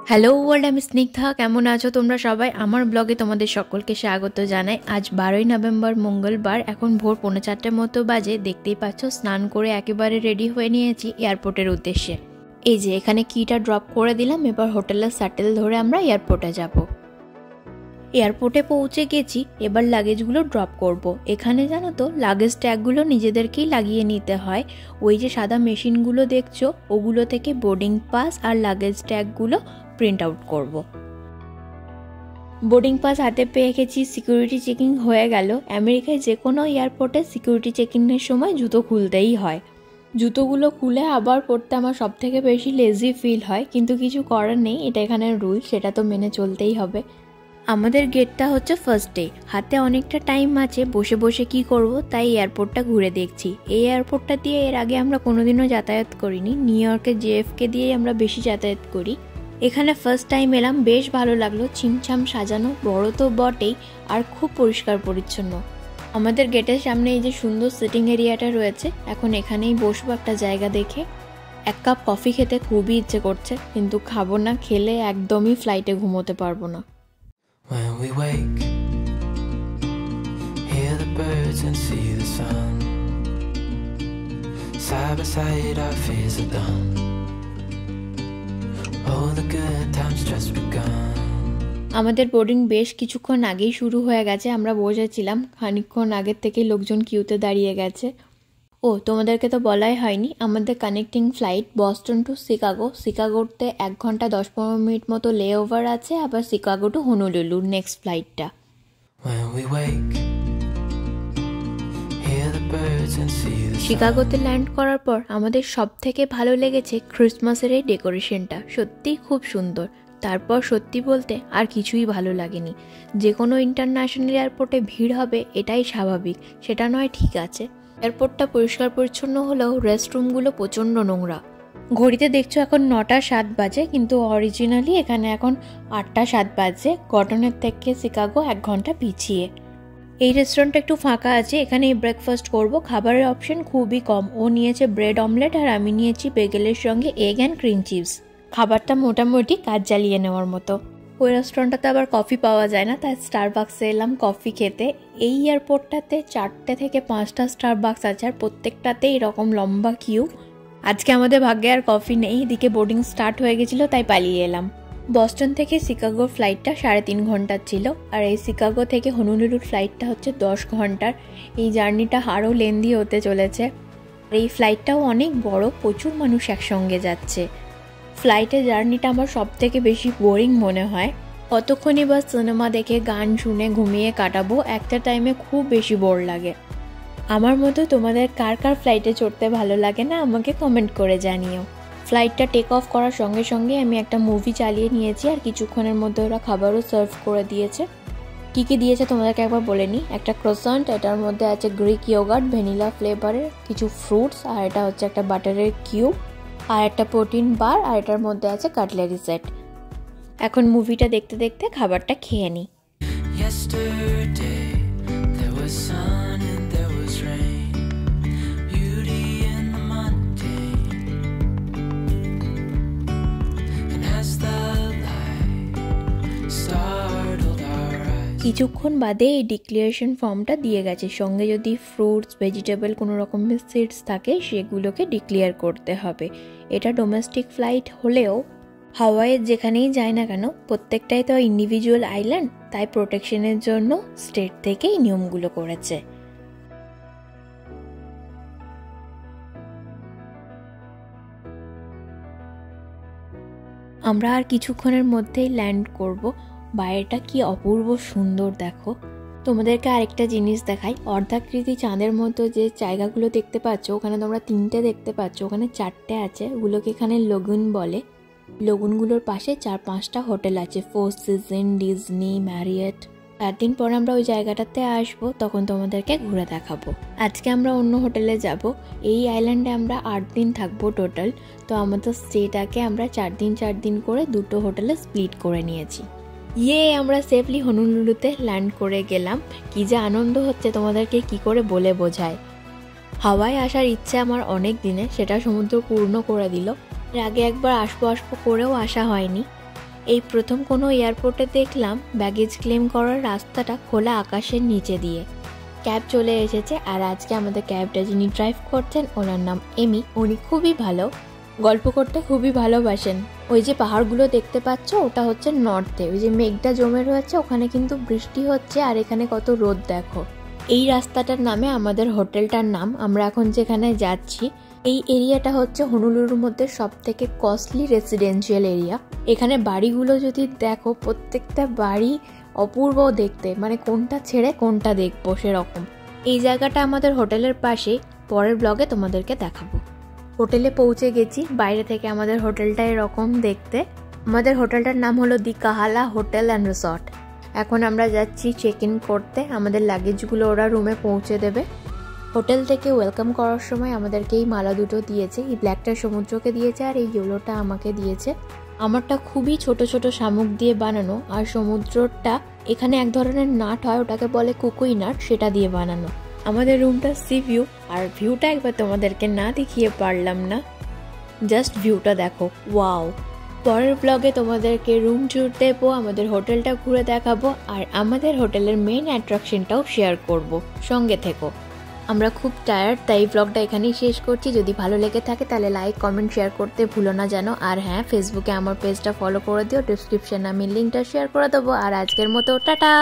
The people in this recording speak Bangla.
হ্যালো ওয়ার্ল্ড, আমি স্নিগ্ধা। কেমন আছো তোমরা সবাই? আমার ব্লগে তোমাদের সকলকে স্বাগত জানাই। আজ 12ই নভেম্বর, মঙ্গলবার। এখন ভোর 3:45 মতো বাজে। দেখতেই পাচ্ছ, স্নান করে একেবারে রেডি হয়ে নিয়েছি এয়ারপোর্টের উদ্দেশ্যে। এই যে এখানে কিটা ড্রপ করে দিলাম। এবার হোটেলের শাটেল ধরে আমরা এয়ারপোর্টে যাব। এয়ারপোর্টে পৌঁছে গেছি, এবার লাগেজগুলো ড্রপ করব। এখানে জানো তো, লাগেজ ট্যাগগুলো নিজেদেরকেই লাগিয়ে নিতে হয়। ওই যে সাদা মেশিনগুলো দেখছো, ওগুলো থেকে বোর্ডিং পাস আর লাগেজ ট্যাগগুলো প্রিন্ট আউট করব। বোর্ডিং পাস হাতে পেয়ে গেছি, সিকিউরিটি চেকিং হয়ে গেল। আমেরিকায় যে কোনো এয়ারপোর্টে সিকিউরিটি চেকিংয়ের সময় জুতো খুলতেই হয়। জুতোগুলো খুলে আবার পরতে আমার সব থেকে বেশি লেজি ফিল হয়, কিন্তু কিছু করার নেই, এটা এখানের রুল, সেটা তো মেনে চলতেই হবে। আমাদের গেটটা হচ্ছে ফার্স্ট ডে। হাতে অনেকটা টাইম আছে, বসে বসে কি করব, তাই এয়ারপোর্টটা ঘুরে দেখছি। এই এয়ারপোর্টটা দিয়ে এর আগে আমরা কোনোদিনও যাতায়াত করিনি। নিউ ইয়র্কের জেএফকে দিয়েই আমরা বেশি যাতায়াত করি। এখানে ফার্স্ট টাইম এলাম, বেশ ভালো লাগলো। ছিমছাম সাজানো, বড় তো বটেই, আর খুব পরিষ্কার পরিচ্ছন্ন। আমাদের গেটের সামনে এই যে সুন্দর সিটিং এরিয়াটা রয়েছে, এখন এখানেই বসবো একটা জায়গা দেখে। এক কাপ কফি খেতে খুবই ইচ্ছে করছে, কিন্তু খাবো না। খেলে একদমই ফ্লাইটে ঘুমোতে পারবো না। When we wake, hear the birds and see the sun. Side by side our fears are done. Oh, the good times just begun. আমাদের বোর্ডিং বেশ কিছুক্ষণ আগেই শুরু হয়ে গেছে। আমরা বসেছিলাম, খানিকক্ষণ আগের থেকেই লোকজন কিউতে দাঁড়িয়ে গেছে। ও, তোমাদেরকে তো বলাই হয়নি, আমাদের connecting flight Boston to Chicago. শিকাগোতে 1 ঘন্টা 10-15 মিনিট মতো লে ওভার আছে, আবার শিকাগো টু হনুলুলু নেক্সট ফ্লাইটটা। শিকাগোতে ল্যান্ড করার পর আমাদের সব থেকে ভালো লেগেছে ক্রিসমাসের এই ডেকোরেশনটা, সত্যিই খুব সুন্দর। তারপর সত্যি বলতে আর কিছুই ভালো লাগেনি। যে কোনো ইন্টারন্যাশনাল এয়ারপোর্টে ভিড় হবে, এটাই স্বাভাবিক, সেটা নয় ঠিক আছে। এয়ারপোর্টটা পরিষ্কার পরিচ্ছন্ন হলেও রেস্টরুমগুলো প্রচণ্ড নোংরা। ঘড়িতে দেখছো এখন 9:07 বাজে, কিন্তু অরিজিনালি এখানে এখন 8:07 বাজে। গঠনের থেকে শিকাগো 1 ঘন্টা পিছিয়ে। এই রেস্টুরেন্টটা একটু ফাঁকা আছে, এখানে ব্রেকফাস্ট করব। খাবারের অপশন খুবই কম। ও নিয়েছে ব্রেড অমলেট আর আমি নিয়েছি বেগেলের সঙ্গে এগ অ্যান্ড ক্রিম চিপস। খাবারটা মোটামুটি কাজ চালিয়ে নেওয়ার মতো। ওই রেস্টুরেন্টটাতে আবার কফি পাওয়া যায় না, তাই স্টারবাক্সে এলাম কফি খেতে। এই এয়ারপোর্টটাতে 4টে থেকে 5টা স্টারবাক্স আছে, আর প্রত্যেকটাতে এরকম লম্বা কিউ। আজকে আমাদের ভাগ্যে আর কফি নেই। এদিকে বোর্ডিং স্টার্ট হয়ে গেছিলো, তাই পালিয়ে এলাম। বস্টন থেকে শিকাগোর ফ্লাইটটা 3.5 ঘন্টার ছিল, আর এই শিকাগো থেকে হনুলুলুর ফ্লাইটটা হচ্ছে 10 ঘন্টার। এই জার্নিটা আরও লেন্দি হতে চলেছে। এই ফ্লাইটটাও অনেক বড়, প্রচুর মানুষ একসঙ্গে যাচ্ছে। ফ্লাইটের জার্নিটা আমার সব থেকে বেশি বোরিং মনে হয়। কতক্ষণই বা সিনেমা দেখে গান শুনে ঘুমিয়ে কাটাবো, একটা টাইমে খুব বেশি বোর লাগে। আমার মতো তোমাদের কার কার ফ্লাইটে চড়তে ভালো লাগে না, আমাকে কমেন্ট করে জানিও। ফ্লাইটটা টেক অফ করার সঙ্গে সঙ্গে আমি একটা মুভি চালিয়ে নিয়েছি, আর কিছুক্ষণের মধ্যে ওরা খাবারও সার্ভ করে দিয়েছে। কী কী দিয়েছে তোমাদেরকে একবার বলে নিই। একটা ক্রোসান্ট, এটার মধ্যে আছে গ্রিক ইয়োগার্ট ভ্যানিলা ফ্লেভারের, কিছু ফ্রুটস, আর এটা হচ্ছে একটা বাটারের কিউব, আর একটা প্রোটিন বার, আর এটার মধ্যে আছে কাটলারি সেট। এখন মুভিটা দেখতে দেখতে খাবারটা খেয়ে নিই। কিছুক্ষণ বাদে এই ডিক্লারেশন ফর্মটা দিয়ে গেছে, সঙ্গে যদি ফ্রুটস, ভেজিটেবল, কোনো রকমের সিডস থাকে সেগুলোকে ডিক্লেয়ার করতে হবে। এটা ডোমেস্টিক ফ্লাইট হলেও হাওয়াইয়ের যেখানেই যায় না কেন, প্রত্যেকটাই তো ইন্ডিভিজুয়াল আইল্যান্ড, তাই প্রোটেকশনের জন্য স্টেট থেকে এই নিয়মগুলো করেছে। আমরা আর কিছুক্ষণের মধ্যেই ল্যান্ড করব। বাইরেটা কি অপূর্ব সুন্দর দেখো। তোমাদেরকে আরেকটা জিনিস দেখাই। অর্ধাকৃতি চাঁদের মতো যে জায়গাগুলো দেখতে পাচ্ছ, ওখানে তোমরা 3টে দেখতে পাচ্ছ, ওখানে 4টে আছে। ওগুলোকে এখানে লগুন বলে। লগুনগুলোর পাশে 4-5টা হোটেল আছে, ফোর সিজন, ডিজনি, ম্যারিয়েট। 4 দিন পর আমরা ওই জায়গাটাতে আসবো, তখন তোমাদেরকে ঘুরে দেখাবো। আজকে আমরা অন্য হোটেলে যাব। এই আইল্যান্ডে আমরা 8 দিন থাকবো টোটাল। তো আমাদের স্টেটাকে আমরা 4 দিন 4 দিন করে 2টো হোটেলে স্প্লিট করে নিয়েছি। আমরা সেফলি হনুলুলুতে ল্যান্ড করে গেলাম। কি যে আনন্দ হচ্ছে তোমাদেরকে কি করে বলে বোঝায়। হাওয়ায় আসার ইচ্ছে আমার অনেক দিনে, সেটা সমুদ্র পূর্ণ করে দিল। এর আগে একবার আসবো করেও আসা হয়নি। এই প্রথম কোনো এয়ারপোর্টে দেখলাম ব্যাগেজ ক্লেম করার রাস্তাটা খোলা আকাশের নিচে দিয়ে। ক্যাব চলে এসেছে, আর আজকে আমাদের ক্যাবটা যিনি ড্রাইভ করছেন ওনার নাম এমি। উনি খুবই ভালো, গল্প করতে খুবই ভালোবাসেন। ওই যে পাহাড়গুলো দেখতে পাচ্ছ ওটা হচ্ছে নর্থে, ওই যে মেঘটা জমে রয়েছে ওখানে কিন্তু বৃষ্টি হচ্ছে, আর এখানে কত রোদ দেখো। এই রাস্তাটার নামে আমাদের হোটেলটার নাম। আমরা এখন যেখানে যাচ্ছি এই এরিয়াটা হচ্ছে হনুলুলুর মধ্যে সব থেকে কস্টলি রেসিডেন্সিয়াল এরিয়া। এখানে বাড়িগুলো যদি দেখো প্রত্যেকটা বাড়ি অপূর্ব দেখতে, মানে কোনটা ছেড়ে কোনটা দেখবো সেরকম। এই জায়গাটা আমাদের হোটেলের পাশে, পরের ব্লগে তোমাদেরকে দেখাবো। হোটেলে পৌঁছে গেছি, বাইরে থেকে আমাদের হোটেলটা এরকম দেখতে। আমাদের হোটেলটার নাম হলো দি কাহালা হোটেল অ্যান্ড রিসর্ট। এখন আমরা যাচ্ছি চেক ইন করতে, আমাদের লাগেজগুলো ওরা রুমে পৌঁছে দেবে। হোটেল থেকে ওয়েলকাম করার সময় আমাদেরকে এই মালা দুটো দিয়েছে, এই ব্ল্যাকটা সমুদ্রকে দিয়েছে আর এই ইয়েলোটা আমাকে দিয়েছে। আমারটা খুবই ছোট ছোট শামুক দিয়ে বানানো, আর সমুদ্রটা এখানে এক ধরনের নাট হয় ওটাকে বলে কুকুই নাট, সেটা দিয়ে বানানো। আমাদের রুমটা সি ভিউ, আর ভিউটা একবার তোমাদেরকে না দেখিয়ে পারলাম না, জাস্ট ভিউটা দেখো, ওয়াও। পরের ব্লগে তোমাদেরকে রুম ট্যুর দেবো, আমাদের হোটেলটা ঘুরে দেখাবো, আর আমাদের হোটেলের মেইন অ্যাট্রাকশনটাও শেয়ার করব। সঙ্গে থেকো। আমরা খুব টায়ার্ড, তাই ব্লগটা এখানেই শেষ করছি। যদি ভালো লেগে থাকে তাহলে লাইক কমেন্ট শেয়ার করতে ভুলো না যেন। আর হ্যাঁ, ফেসবুকে আমার পেজটা ফলো করে দিও, ডিসক্রিপশনে আমি লিঙ্কটা শেয়ার করে দেবো। আর আজকের মতো টাটা।